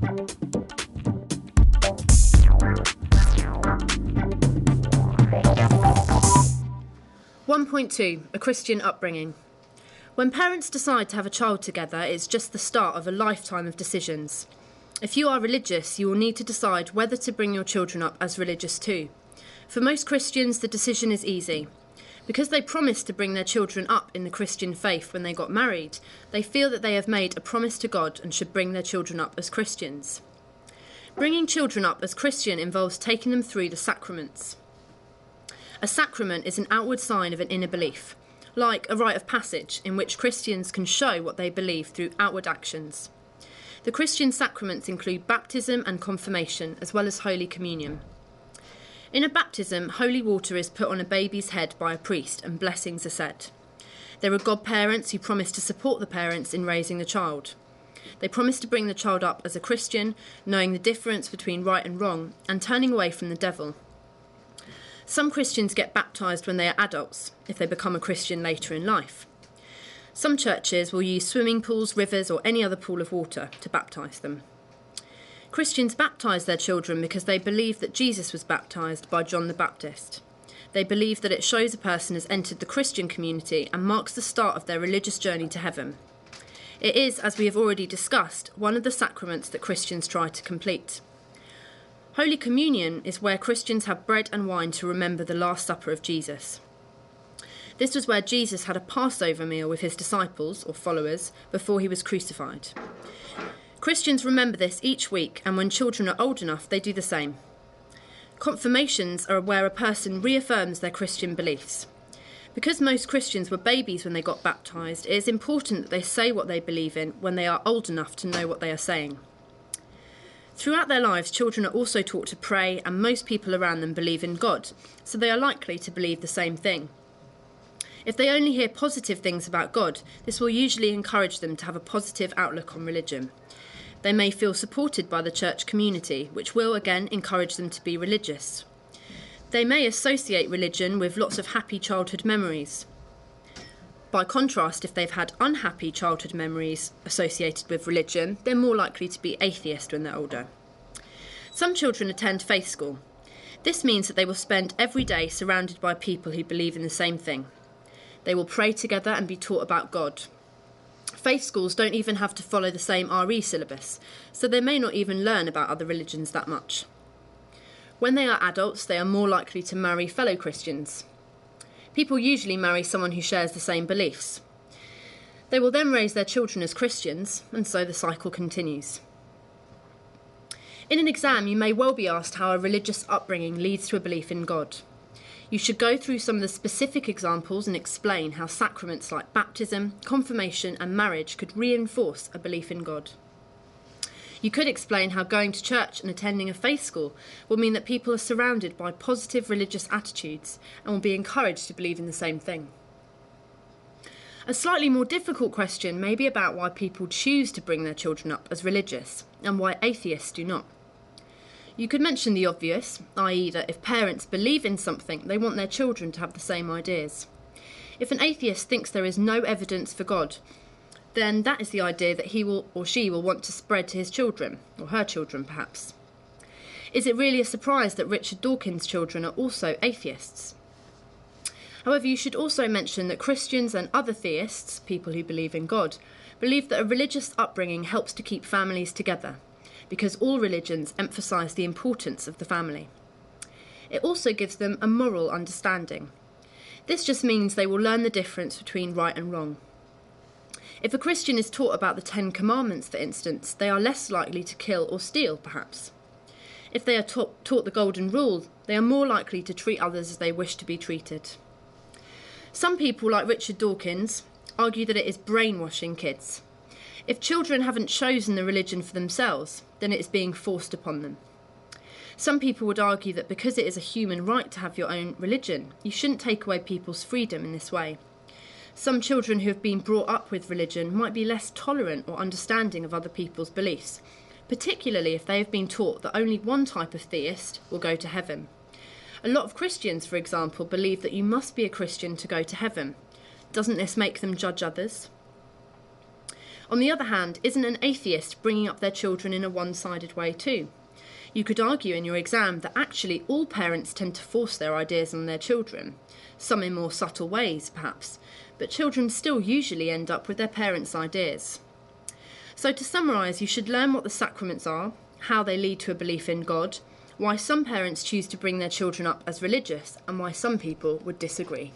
(1.2) A Christian Upbringing. When parents decide to have a child together, it's just the start of a lifetime of decisions. If you are religious, you will need to decide whether to bring your children up as religious too. For most Christians, the decision is easy. Because they promised to bring their children up in the Christian faith when they got married, they feel that they have made a promise to God and should bring their children up as Christians. Bringing children up as Christian involves taking them through the sacraments. A sacrament is an outward sign of an inner belief, like a rite of passage in which Christians can show what they believe through outward actions. The Christian sacraments include baptism and confirmation, as well as Holy Communion. In a baptism, holy water is put on a baby's head by a priest and blessings are said. There are godparents who promise to support the parents in raising the child. They promise to bring the child up as a Christian, knowing the difference between right and wrong, and turning away from the devil. Some Christians get baptised when they are adults, if they become a Christian later in life. Some churches will use swimming pools, rivers, or any other pool of water to baptise them. Christians baptise their children because they believe that Jesus was baptised by John the Baptist. They believe that it shows a person has entered the Christian community and marks the start of their religious journey to heaven. It is, as we have already discussed, one of the sacraments that Christians try to complete. Holy Communion is where Christians have bread and wine to remember the Last Supper of Jesus. This was where Jesus had a Passover meal with his disciples, or followers, before he was crucified. Christians remember this each week, and when children are old enough, they do the same. Confirmations are where a person reaffirms their Christian beliefs. Because most Christians were babies when they got baptised, it is important that they say what they believe in when they are old enough to know what they are saying. Throughout their lives, children are also taught to pray, and most people around them believe in God, so they are likely to believe the same thing. If they only hear positive things about God, this will usually encourage them to have a positive outlook on religion. They may feel supported by the church community, which will again encourage them to be religious. They may associate religion with lots of happy childhood memories. By contrast, if they've had unhappy childhood memories associated with religion, they're more likely to be atheist when they're older. Some children attend faith school. This means that they will spend every day surrounded by people who believe in the same thing. They will pray together and be taught about God. Faith schools don't even have to follow the same RE syllabus, so they may not even learn about other religions that much. When they are adults, they are more likely to marry fellow Christians. People usually marry someone who shares the same beliefs. They will then raise their children as Christians, and so the cycle continues. In an exam, you may well be asked how a religious upbringing leads to a belief in God. You should go through some of the specific examples and explain how sacraments like baptism, confirmation, and marriage could reinforce a belief in God. You could explain how going to church and attending a faith school will mean that people are surrounded by positive religious attitudes and will be encouraged to believe in the same thing. A slightly more difficult question may be about why people choose to bring their children up as religious and why atheists do not. You could mention the obvious, i.e. that if parents believe in something, they want their children to have the same ideas. If an atheist thinks there is no evidence for God, then that is the idea that he will or she will want to spread to his children, or her children perhaps. Is it really a surprise that Richard Dawkins' children are also atheists? However, you should also mention that Christians and other theists, people who believe in God, believe that a religious upbringing helps to keep families together, because all religions emphasise the importance of the family. It also gives them a moral understanding. This just means they will learn the difference between right and wrong. If a Christian is taught about the 10 Commandments, for instance, they are less likely to kill or steal, perhaps. If they are taught the Golden Rule, they are more likely to treat others as they wish to be treated. Some people, like Richard Dawkins, argue that it is brainwashing kids. If children haven't chosen the religion for themselves, then it is being forced upon them. Some people would argue that because it is a human right to have your own religion, you shouldn't take away people's freedom in this way. Some children who have been brought up with religion might be less tolerant or understanding of other people's beliefs, particularly if they have been taught that only one type of theist will go to heaven. A lot of Christians, for example, believe that you must be a Christian to go to heaven. Doesn't this make them judge others? On the other hand, isn't an atheist bringing up their children in a one-sided way too? You could argue in your exam that actually all parents tend to force their ideas on their children, some in more subtle ways perhaps, but children still usually end up with their parents' ideas. So to summarise, you should learn what the sacraments are, how they lead to a belief in God, why some parents choose to bring their children up as religious, and why some people would disagree.